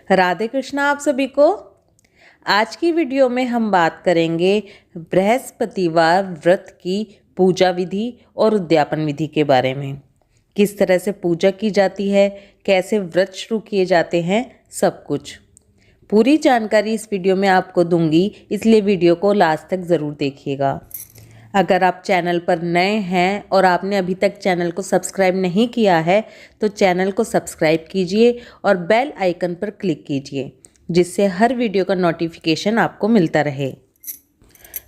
राधे कृष्णा आप सभी को। आज की वीडियो में हम बात करेंगे बृहस्पतिवार व्रत की पूजा विधि और उद्यापन विधि के बारे में। किस तरह से पूजा की जाती है, कैसे व्रत शुरू किए जाते हैं, सब कुछ पूरी जानकारी इस वीडियो में आपको दूंगी, इसलिए वीडियो को लास्ट तक ज़रूर देखिएगा। अगर आप चैनल पर नए हैं और आपने अभी तक चैनल को सब्सक्राइब नहीं किया है तो चैनल को सब्सक्राइब कीजिए और बेल आइकन पर क्लिक कीजिए, जिससे हर वीडियो का नोटिफिकेशन आपको मिलता रहे।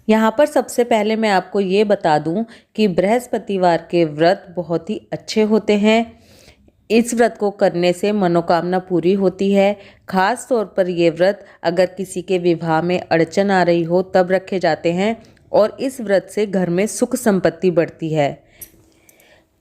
यहाँ पर सबसे पहले मैं आपको ये बता दूँ कि बृहस्पतिवार के व्रत बहुत ही अच्छे होते हैं। इस व्रत को करने से मनोकामना पूरी होती है। खास तौर पर ये व्रत अगर किसी के विवाह में अड़चन आ रही हो तब रखे जाते हैं और इस व्रत से घर में सुख संपत्ति बढ़ती है।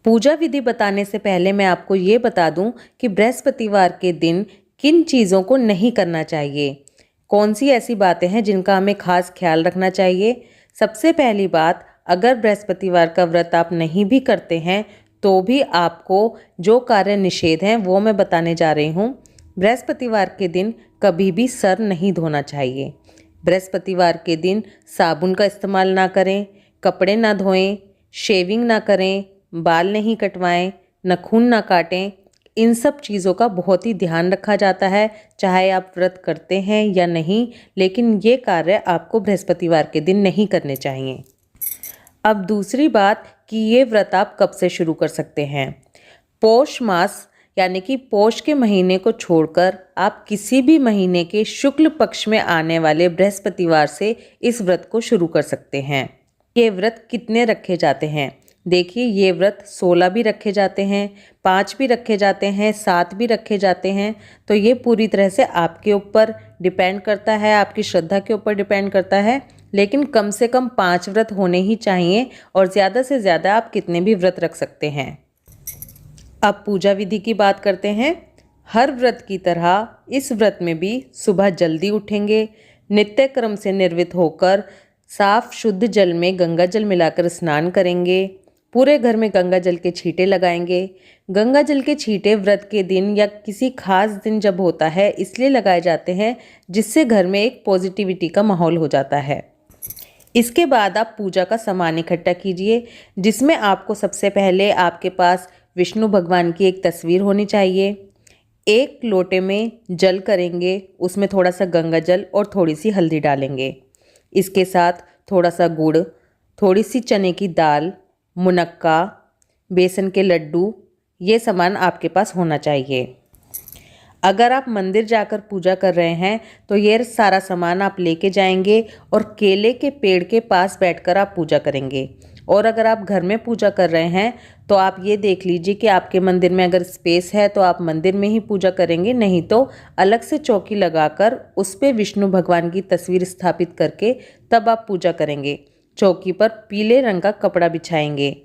पूजा विधि बताने से पहले मैं आपको ये बता दूं कि बृहस्पतिवार के दिन किन चीज़ों को नहीं करना चाहिए, कौन सी ऐसी बातें हैं जिनका हमें खास ख्याल रखना चाहिए। सबसे पहली बात, अगर बृहस्पतिवार का व्रत आप नहीं भी करते हैं तो भी आपको जो कार्य निषेध हैं वो मैं बताने जा रही हूँ। बृहस्पतिवार के दिन कभी भी सर नहीं धोना चाहिए। बृहस्पतिवार के दिन साबुन का इस्तेमाल ना करें, कपड़े ना धोएं, शेविंग ना करें, बाल नहीं कटवाएं, नाखून ना काटें। इन सब चीज़ों का बहुत ही ध्यान रखा जाता है, चाहे आप व्रत करते हैं या नहीं, लेकिन ये कार्य आपको बृहस्पतिवार के दिन नहीं करने चाहिए। अब दूसरी बात कि ये व्रत आप कब से शुरू कर सकते हैं। पौष मास यानी कि पौष के महीने को छोड़कर आप किसी भी महीने के शुक्ल पक्ष में आने वाले बृहस्पतिवार से इस व्रत को शुरू कर सकते हैं। ये व्रत कितने रखे जाते हैं? देखिए, ये व्रत 16 भी रखे जाते हैं, 5 भी रखे जाते हैं, 7 भी रखे जाते हैं। तो ये पूरी तरह से आपके ऊपर डिपेंड करता है, आपकी श्रद्धा के ऊपर डिपेंड करता है। लेकिन कम से कम 5 व्रत होने ही चाहिए और ज़्यादा से ज़्यादा आप कितने भी व्रत रख सकते हैं। अब पूजा विधि की बात करते हैं। हर व्रत की तरह इस व्रत में भी सुबह जल्दी उठेंगे, नित्य क्रम से निर्वित होकर साफ शुद्ध जल में गंगा जल मिलाकर स्नान करेंगे। पूरे घर में गंगा जल के छींटे लगाएंगे। गंगा जल के छींटे व्रत के दिन या किसी खास दिन जब होता है इसलिए लगाए जाते हैं जिससे घर में एक पॉजिटिविटी का माहौल हो जाता है। इसके बाद आप पूजा का सामान इकट्ठा कीजिए, जिसमें आपको सबसे पहले आपके पास विष्णु भगवान की एक तस्वीर होनी चाहिए। एक लोटे में जल करेंगे, उसमें थोड़ा सा गंगा जल और थोड़ी सी हल्दी डालेंगे। इसके साथ थोड़ा सा गुड़, थोड़ी सी चने की दाल, मुनक्का, बेसन के लड्डू, ये सामान आपके पास होना चाहिए। अगर आप मंदिर जाकर पूजा कर रहे हैं तो ये सारा सामान आप लेके जाएंगे और केले के पेड़ के पास बैठकर आप पूजा करेंगे। और अगर आप घर में पूजा कर रहे हैं तो आप ये देख लीजिए कि आपके मंदिर में अगर स्पेस है तो आप मंदिर में ही पूजा करेंगे, नहीं तो अलग से चौकी लगाकर उस पर विष्णु भगवान की तस्वीर स्थापित करके तब आप पूजा करेंगे। चौकी पर पीले रंग का कपड़ा बिछाएंगे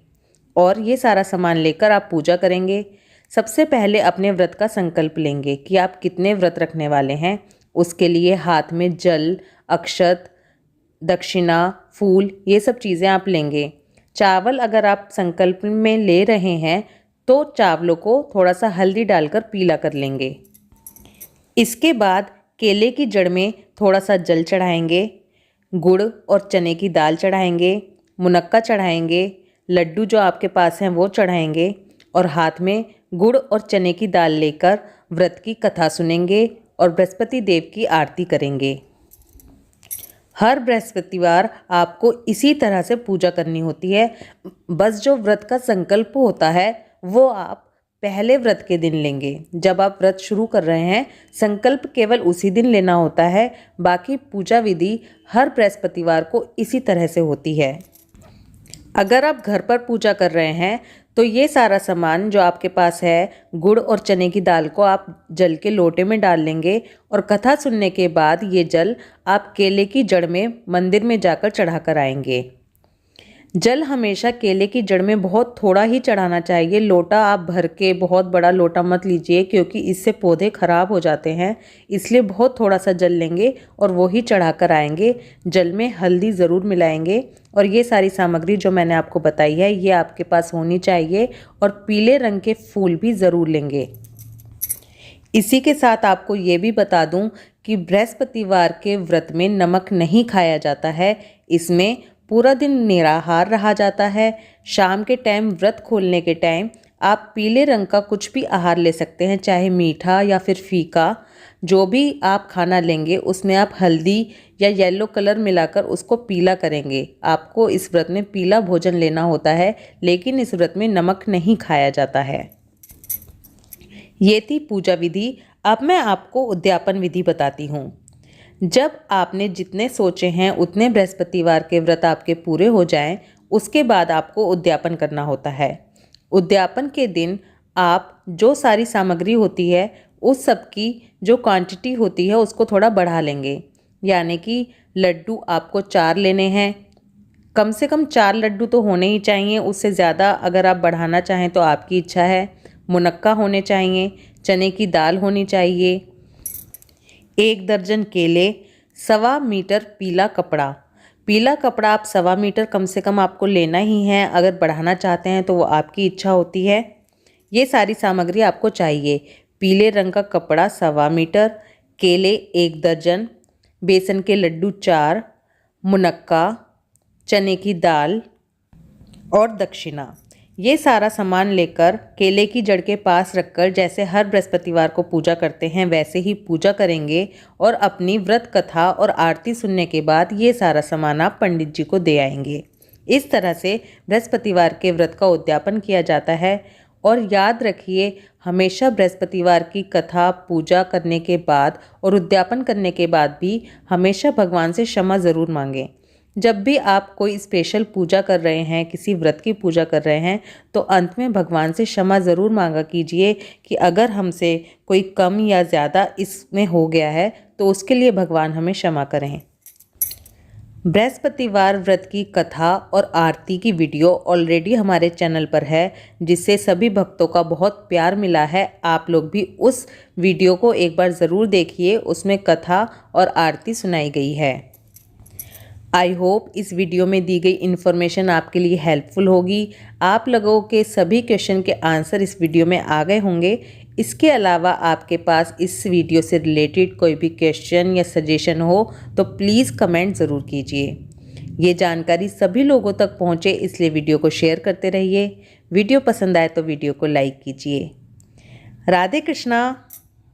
और ये सारा सामान लेकर आप पूजा करेंगे। सबसे पहले अपने व्रत का संकल्प लेंगे कि आप कितने व्रत रखने वाले हैं। उसके लिए हाथ में जल, अक्षत, दक्षिणा, फूल, ये सब चीज़ें आप लेंगे। चावल अगर आप संकल्प में ले रहे हैं तो चावलों को थोड़ा सा हल्दी डालकर पीला कर लेंगे। इसके बाद केले की जड़ में थोड़ा सा जल चढ़ाएंगे, गुड़ और चने की दाल चढ़ाएंगे, मुनक्का चढ़ाएंगे, लड्डू जो आपके पास हैं वो चढ़ाएंगे और हाथ में गुड़ और चने की दाल लेकर व्रत की कथा सुनेंगे और बृहस्पति देव की आरती करेंगे। हर बृहस्पतिवार आपको इसी तरह से पूजा करनी होती है। बस जो व्रत का संकल्प होता है वो आप पहले व्रत के दिन लेंगे। जब आप व्रत शुरू कर रहे हैं संकल्प केवल उसी दिन लेना होता है। बाकी पूजा विधि हर बृहस्पतिवार को इसी तरह से होती है। अगर आप घर पर पूजा कर रहे हैं तो ये सारा सामान जो आपके पास है, गुड़ और चने की दाल को आप जल के लोटे में डाल लेंगे और कथा सुनने के बाद ये जल आप केले की जड़ में मंदिर में जाकर चढ़ा कर आएंगे। जल हमेशा केले की जड़ में बहुत थोड़ा ही चढ़ाना चाहिए। लोटा आप भर के बहुत बड़ा लोटा मत लीजिए, क्योंकि इससे पौधे खराब हो जाते हैं। इसलिए बहुत थोड़ा सा जल लेंगे और वो ही चढ़ा कर आएंगे। जल में हल्दी ज़रूर मिलाएंगे और ये सारी सामग्री जो मैंने आपको बताई है ये आपके पास होनी चाहिए। और पीले रंग के फूल भी ज़रूर लेंगे। इसी के साथ आपको ये भी बता दूं कि बृहस्पतिवार के व्रत में नमक नहीं खाया जाता है। इसमें पूरा दिन निराहार रहा जाता है। शाम के टाइम व्रत खोलने के टाइम आप पीले रंग का कुछ भी आहार ले सकते हैं, चाहे मीठा या फिर फीका। जो भी आप खाना लेंगे उसमें आप हल्दी या येलो कलर मिलाकर उसको पीला करेंगे। आपको इस व्रत में पीला भोजन लेना होता है, लेकिन इस व्रत में नमक नहीं खाया जाता है। ये थी पूजा विधि। अब मैं आपको उद्यापन विधि बताती हूँ। जब आपने जितने सोचे हैं उतने बृहस्पतिवार के व्रत आपके पूरे हो जाएं, उसके बाद आपको उद्यापन करना होता है। उद्यापन के दिन आप जो सारी सामग्री होती है उस सब की जो क्वांटिटी होती है उसको थोड़ा बढ़ा लेंगे। यानी कि लड्डू आपको 4 लेने हैं। कम से कम 4 लड्डू तो होने ही चाहिए, उससे ज़्यादा अगर आप बढ़ाना चाहें तो आपकी इच्छा है। मुनक्का होने चाहिए, चने की दाल होनी चाहिए, 1 दर्जन केले, 1.25 मीटर पीला कपड़ा। पीला कपड़ा आप 1.25 मीटर कम से कम आपको लेना ही है। अगर बढ़ाना चाहते हैं तो वो आपकी इच्छा होती है। ये सारी सामग्री आपको चाहिए। पीले रंग का कपड़ा 1.25 मीटर, केले 1 दर्जन, बेसन के लड्डू 4, मुनक्का, चने की दाल और दक्षिणा। ये सारा सामान लेकर केले की जड़ के पास रखकर जैसे हर बृहस्पतिवार को पूजा करते हैं वैसे ही पूजा करेंगे और अपनी व्रत कथा और आरती सुनने के बाद ये सारा सामान आप पंडित जी को दे आएंगे। इस तरह से बृहस्पतिवार के व्रत का उद्यापन किया जाता है। और याद रखिए, हमेशा बृहस्पतिवार की कथा पूजा करने के बाद और उद्यापन करने के बाद भी हमेशा भगवान से क्षमा ज़रूर मांगें। जब भी आप कोई स्पेशल पूजा कर रहे हैं, किसी व्रत की पूजा कर रहे हैं, तो अंत में भगवान से क्षमा ज़रूर मांगा कीजिए कि अगर हमसे कोई कम या ज़्यादा इसमें हो गया है तो उसके लिए भगवान हमें क्षमा करें। बृहस्पतिवार व्रत की कथा और आरती की वीडियो ऑलरेडी हमारे चैनल पर है, जिससे सभी भक्तों का बहुत प्यार मिला है। आप लोग भी उस वीडियो को एक बार ज़रूर देखिए, उसमें कथा और आरती सुनाई गई है। आई होप इस वीडियो में दी गई इन्फॉर्मेशन आपके लिए हेल्पफुल होगी। आप लोगों के सभी क्वेश्चन के आंसर इस वीडियो में आ गए होंगे। इसके अलावा आपके पास इस वीडियो से रिलेटेड कोई भी क्वेश्चन या सजेशन हो तो प्लीज़ कमेंट ज़रूर कीजिए। ये जानकारी सभी लोगों तक पहुँचे इसलिए वीडियो को शेयर करते रहिए। वीडियो पसंद आए तो वीडियो को लाइक कीजिए। राधे कृष्णा।